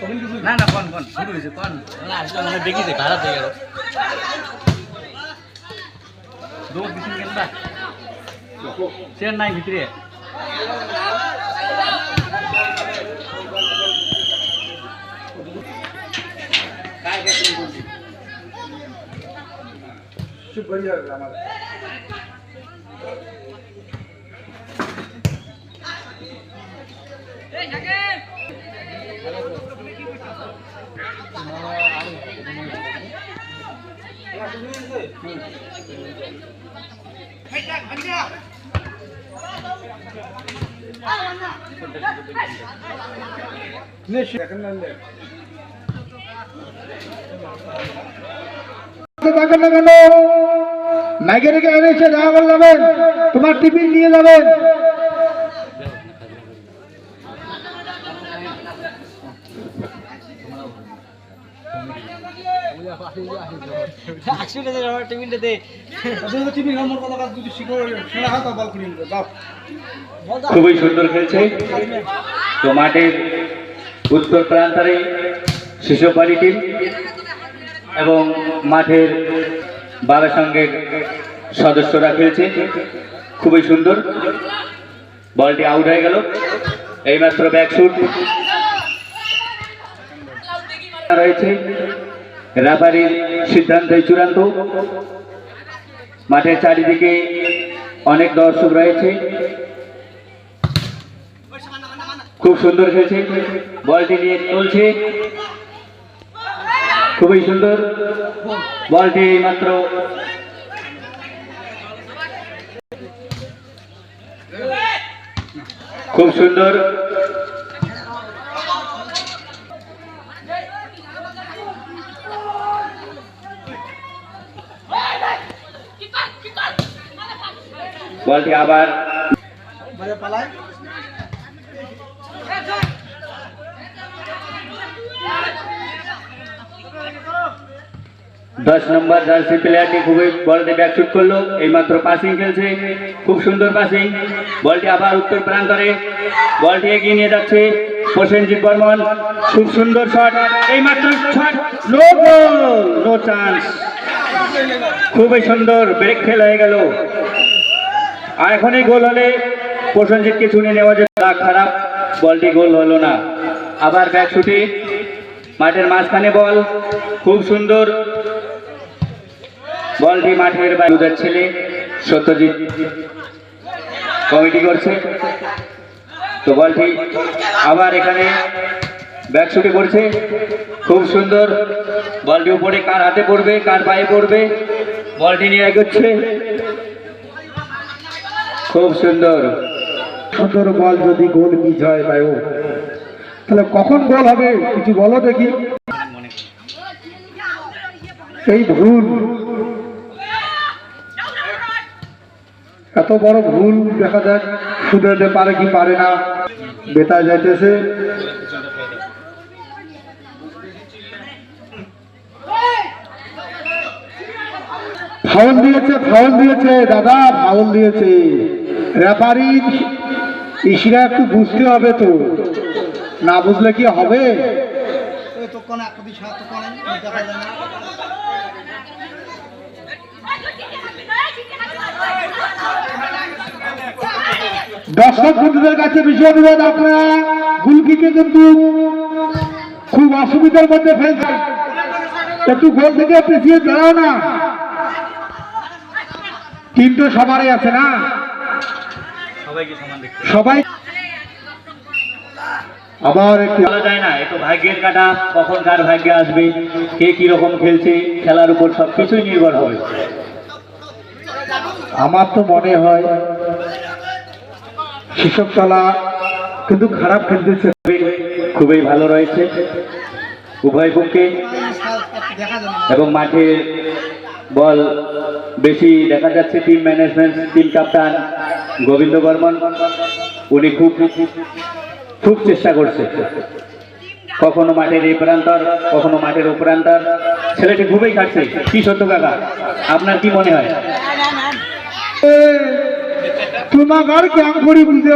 না না কোন কোন শুরু হয়েছে কোন না আসলে মানে দেখিছে খারাপ হয়ে গেল দো কিছু কেনবা চেন নাই ভিতরে काय करते बोलती खूप बढ़िया आम्हाला ए नगे তোমার টিফিন নিয়ে যাবেন খুবই সুন্দর খেলছে তো মাঠের উত্তর প্রান্তরে শিশুপাড়ি টিম এবং মাঠের বাবা সঙ্গে সদস্যরা খেলছে খুবই সুন্দর বলটি আউট হয়ে গেল এইমাত্র ব্যাকশুট রয়েছে রেফারির সিদ্ধান্তে চূড়ান্ত মাঠের চারিদিকে অনেক দর্শক রয়েছে খুব সুন্দর খেলছে বলটি নিয়ে চলছে খুবই সুন্দর বলটি মাত্র খুব সুন্দর বলটি আবার 10 নম্বর জার্সি প্লেয়ারটি খুবই বলটি ব্যাকশুট করলো এইমাত্র পাসিং খেলছে খুব সুন্দর পাসিং বলটি আবার উত্তর প্রান্তরে বলটি এগিয়ে নিয়ে যাচ্ছে প্রসেনজিৎ বর্মন খুব সুন্দর শট এইমাত্র shot no goal no chance খুবই সুন্দর ব্রেক ফেল হয়ে গেল আর এখনই গোল হলে প্রসেনজিৎকে চুনে নেওয়া যেত খারাপ বলটি গোল হলো না আবার ব্যাকশুটে মাঠের মাঝখানে বল খুব সুন্দর বলটি মাঠের বাইরের ছেলে সত্যজিৎ কমিটি করছে তো বলটি আবার এখানে ব্যাকশুটে করছে খুব সুন্দর বলটি উপরে কার হাতে পড়বে কার পায়ে পড়বে বলটি নিয়ে এগোচ্ছে খুব সুন্দর সুন্দর বল যদি গোল মিস হয় ভাই তাহলে কখন গোল হবে কিছু বলো দেখি এই ভুল এত বড় ভুল দেখা যাক শুধরাতে পারে কি পারে না বেতা যাইতেছে ফাউল দিয়েছে দাদা ফাউল দিয়েছে রেফারি ইশারা একটু বুঝতে হবে তো না বুঝলে কি হবে দর্শক বন্ধুদের কাছে বিষয় অনুরোধ আপনারা গোলকিকে কিন্তু খুব অসুবিধার মধ্যে ফেলছেন একটু গোল থেকে পিছিয়ে দাঁড়াও না টিম তো সবারই আছে না সবাই আবার একটু বলা যায় না একটু ভাগ্যের কাটা কখন কার ভাগ্যে আসবে কে কি রকম খেলছে খেলার উপর সবকিছুই নির্ভর হবে আমার তো মনে হয় শিশকতলা কিন্তু খারাপ খেলতেছে খুবই ভালো রয়েছে উভয় পক্ষে এবং মাঠে বল বেশি দেখা যাচ্ছে team management team captain Gobinda Barman উনি খুব চেষ্টা করছে কখনো মাঠের এই প্রান্তর কখনো মাঠের ও প্রান্তর ছেলেটি খুবই খাটছে কি সত্য কাকা আপনার কি মনে হয় তোমার কেমন করি বুঝে